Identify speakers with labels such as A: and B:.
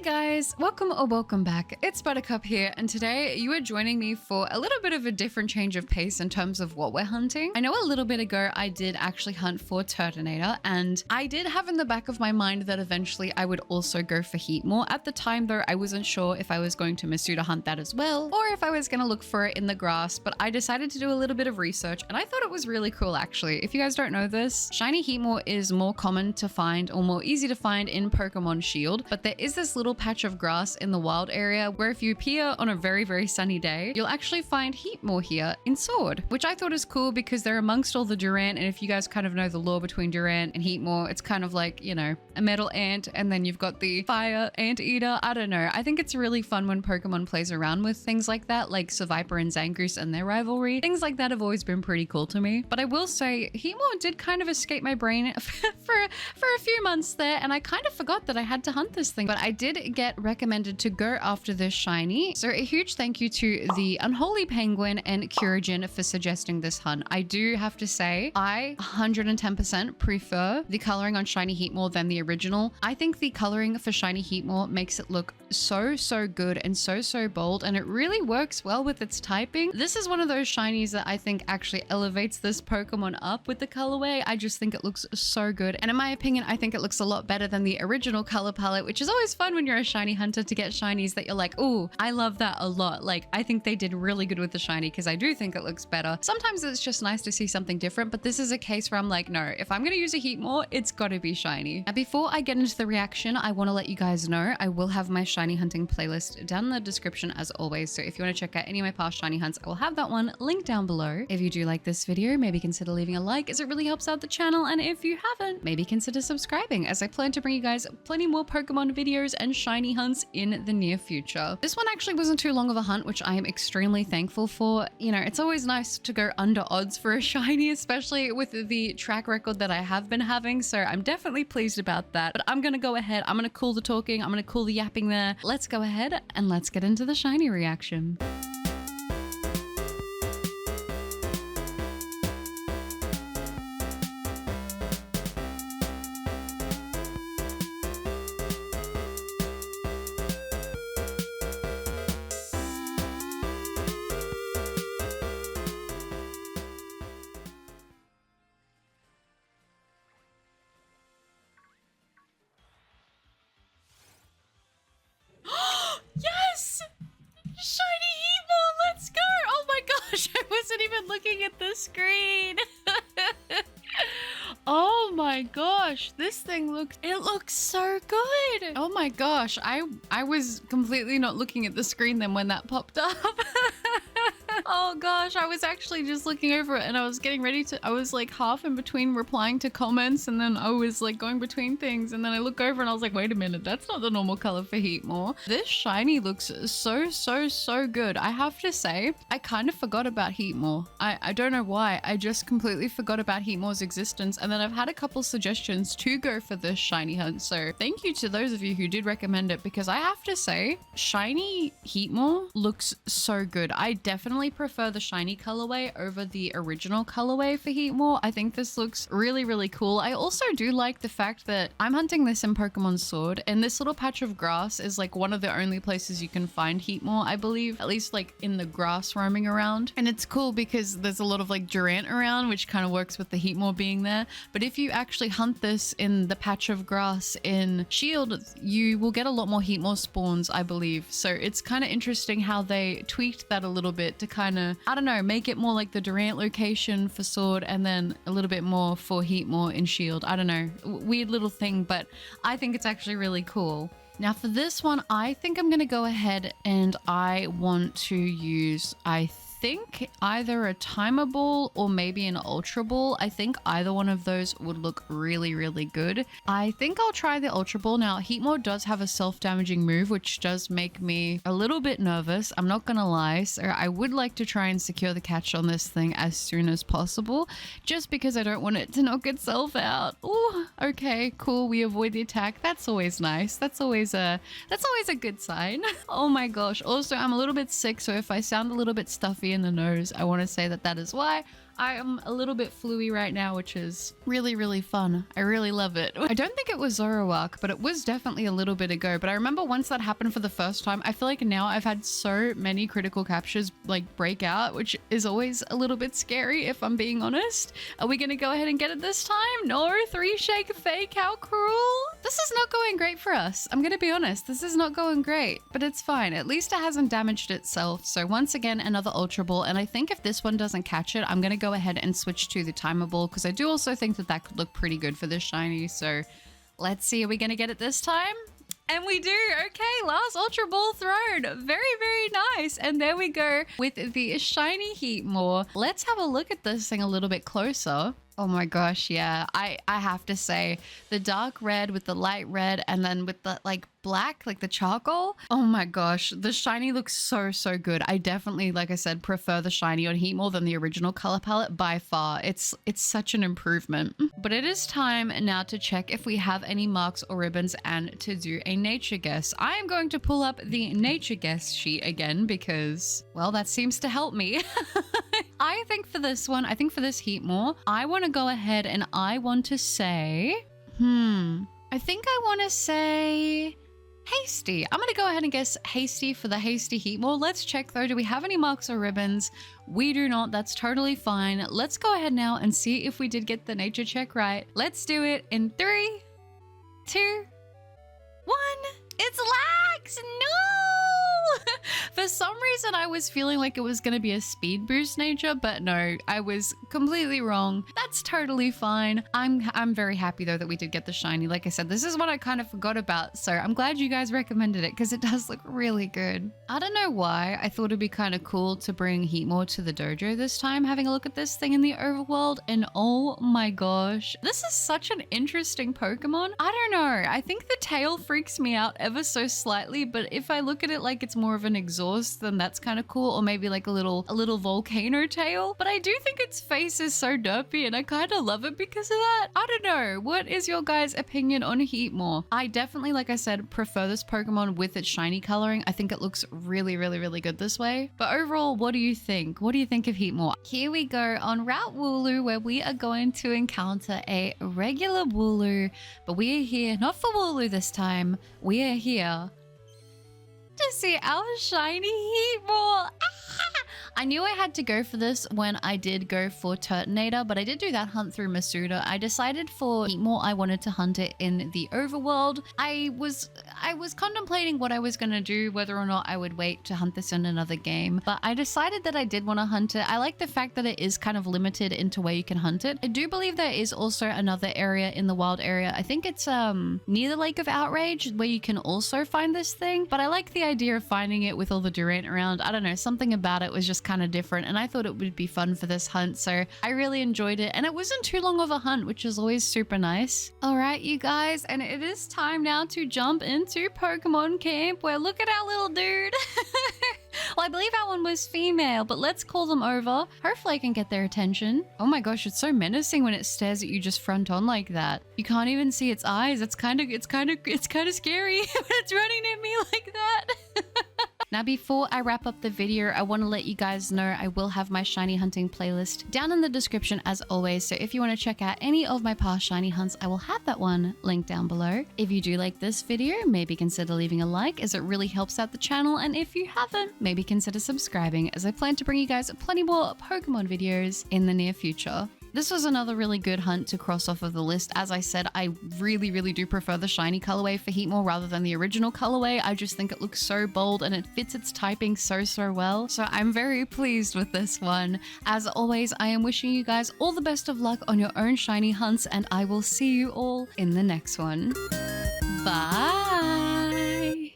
A: guys, welcome or welcome back. It's Buttercup here, and today you are joining me for a little bit of a different change of pace in terms of what we're hunting. I know a little bit ago I did actually hunt for Turtonator, and I did have in the back of my mind that eventually I would also go for HEATMOR. At the time though, I wasn't sure if I was going to Masuda hunt that as well, or if I was going to look for it in the grass, but I decided to do a little bit of research, and I thought it was really cool actually. If you guys don't know this, shiny HEATMOR is more common to find or more easy to find in Pokemon Shield, but there is this little patch of grass in the wild area where if you appear on a very sunny day, you'll actually find HEATMOR here in Sword, which I thought is cool because they're amongst all the Durant, and if you guys kind of know the lore between Durant and HEATMOR, it's kind of like, you know, a metal ant and then you've got the fire anteater. I don't know. I think it's really fun when Pokemon plays around with things like that, like 𝒑𝒏𝒚 and Zangoose and their rivalry. Things like that have always been pretty cool to me. But I will say HEATMOR did kind of escape my brain for a few months there, and I kind of forgot that I had to hunt this thing, but I did get recommended to go after this shiny. So a huge thank you to the Unholy Penguin and Kurajin for suggesting this hunt. I do have to say I 110% prefer the coloring on shiny HEATMOR than the original. I think the coloring for shiny HEATMOR makes it look so good and so bold, and it really works well with its typing. This is one of those shinies that I think actually elevates this Pokemon up with the colorway. I just think it looks so good, and in my opinion I think it looks a lot better than the original color palette, which is always fun when you're a shiny hunter to get shinies that you're like, oh, I love that a lot. Like, I think they did really good with the shiny because I do think it looks better. Sometimes it's just nice to see something different, but this is a case where I'm like, no, if I'm gonna use a HEATMOR, it's gotta be shiny. Now before I get into the reaction, I want to let you guys know I will have my shiny hunting playlist down in the description as always, so if you want to check out any of my past shiny hunts, I will have that one linked down below. If you do like this video, maybe consider leaving a like as it really helps out the channel, and if you haven't, maybe consider subscribing as I plan to bring you guys plenty more Pokemon videos and shiny hunts in the near future. This one actually wasn't too long of a hunt, which I am extremely thankful for. You know, it's always nice to go under odds for a shiny, especially with the track record that I have been having, so I'm definitely pleased about that. But I'm gonna go ahead, I'm gonna cool the talking, I'm gonna cool the yapping there. Let's go ahead and let's get into the shiny reaction. Yes! Shiny HEATMOR, let's go! Oh my gosh, I wasn't even looking at the screen. Oh my gosh, this thing looks so good. Oh my gosh, I was completely not looking at the screen then when that popped up. Oh gosh, I was actually just looking over it and I was getting ready to, I was like half in between replying to comments, and then I was like going between things, and then I look over and I was like, wait a minute, that's not the normal color for HEATMOR. This shiny looks so good. I have to say, I kind of forgot about HEATMOR. I don't know why, I just completely forgot about HEATMOR's existence, and then I've had a couple suggestions to go for this shiny hunt, so thank you to those of you who did recommend it, because I have to say, shiny HEATMOR looks so good. I definitely prefer the shiny colorway over the original colorway for HEATMOR. I think this looks really cool. I also do like the fact that I'm hunting this in Pokemon Sword, and this little patch of grass is like one of the only places you can find HEATMOR, I believe, at least like in the grass roaming around. And it's cool because there's a lot of like Durant around, which kind of works with the HEATMOR being there. But if you actually hunt this in the patch of grass in Shield, you will get a lot more HEATMOR spawns, I believe. So it's kind of interesting how they tweaked that a little bit to kind of, I don't know, make it more like the Durant location for Sword and then a little bit more for HEATMOR in Shield. I don't know, weird little thing, but I think it's actually really cool. Now for this one, I think I'm going to go ahead and I want to use, I think either a timer ball or maybe an ultra ball. I think either one of those would look really good. I think I'll try the ultra ball. Now HEATMOR does have a self-damaging move, which does make me a little bit nervous, I'm not gonna lie, so I would like to try and secure the catch on this thing as soon as possible, just because I don't want it to knock itself out. Oh, okay, cool, we avoid the attack. That's always nice. That's always a good sign. Oh my gosh, also I'm a little bit sick, so if I sound a little bit stuffy in the nose, I want to say that is why. I am a little bit fluey right now, which is really, really fun. I really love it. I don't think it was Zoroark, but it was definitely a little bit ago. But I remember once that happened for the first time, I feel like now I've had so many critical captures like break out, which is always a little bit scary if I'm being honest. Are we gonna go ahead and get it this time? No, 3 shake fake, how cruel. This is not going great for us. I'm gonna be honest, this is not going great, but it's fine. At least it hasn't damaged itself. So once again, another Ultra Ball. And I think if this one doesn't catch it, I'm gonna go ahead and switch to the Timer Ball because I do also think that that could look pretty good for this shiny. So let's see, are we gonna get it this time? And we do. Okay, last Ultra Ball thrown. Very, very nice. And there we go with the shiny HEATMOR. Let's have a look at this thing a little bit closer. Oh my gosh, yeah. I have to say, the dark red with the light red and then with the like black, like the charcoal. Oh my gosh, the shiny looks so, so good. I definitely, like I said, prefer the shiny on HEATMOR than the original color palette by far. It's such an improvement. But it is time now to check if we have any marks or ribbons and to do a nature guess. I am going to pull up the nature guess sheet again because, well, that seems to help me. I think for this one, I think for this HEATMOR, I want to go ahead and I want to say, I think I want to say Hasty. I'm going to go ahead and guess Hasty for the Hasty HEATMOR. Let's check though. Do we have any marks or ribbons? We do not. That's totally fine. Let's go ahead now and see if we did get the nature check right. Let's do it in 3, 2, 1. It's lags. No! For some reason, I was feeling like it was going to be a speed boost nature, but no, I was completely wrong. That's totally fine. I'm very happy though that we did get the shiny. Like I said, this is what I kind of forgot about, so I'm glad you guys recommended it because it does look really good. I don't know why I thought it'd be kind of cool to bring HEATMOR to the dojo this time, having a look at this thing in the overworld, and oh my gosh, this is such an interesting Pokemon. I don't know. I think the tail freaks me out ever so slightly, but if I look at it like it's more of an exhaust, then that's kind of cool, or maybe like a little volcano tail. But I do think its face is so derpy and I kind of love it because of that. I don't know. What is your guys' opinion on HEATMOR? I definitely, like I said, prefer this Pokemon with its shiny coloring. I think it looks really, really, really good this way. But overall, what do you think? What do you think of HEATMOR? Here we go on Route Wooloo, where we are going to encounter a regular Wooloo, but we are here not for Wooloo this time. We are here to see our shiny HEATMOR. I knew I had to go for this when I did go for Turtonator, but I did do that hunt through Masuda. I decided for HEATMOR, I wanted to hunt it in the overworld. I was contemplating what I was going to do, whether or not I would wait to hunt this in another game, but I decided that I did want to hunt it. I like the fact that it is kind of limited into where you can hunt it. I do believe there is also another area in the wild area. I think it's near the Lake of Outrage where you can also find this thing, but I like the idea of finding it with all the Durant around. I don't know, something about it was just kind of different, and I thought it would be fun for this hunt, so I really enjoyed it, and it wasn't too long of a hunt, which is always super nice. All right, you guys, and it is time now to jump into Pokemon Camp, where look at our little dude. Well, I believe that one was female, but let's call them over. Hopefully I can get their attention. Oh my gosh, it's so menacing when it stares at you just front on like that. You can't even see its eyes. It's kind of scary when it's running at me like that. Now, before I wrap up the video, I want to let you guys know I will have my shiny hunting playlist down in the description as always. So if you want to check out any of my past shiny hunts, I will have that one linked down below. If you do like this video, maybe consider leaving a like as it really helps out the channel. And if you haven't, maybe consider subscribing as I plan to bring you guys plenty more Pokemon videos in the near future. This was another really good hunt to cross off of the list. As I said, I really, really do prefer the shiny colorway for HEATMOR rather than the original colorway. I just think it looks so bold and it fits its typing so well. So I'm very pleased with this one. As always, I am wishing you guys all the best of luck on your own shiny hunts, and I will see you all in the next one. Bye!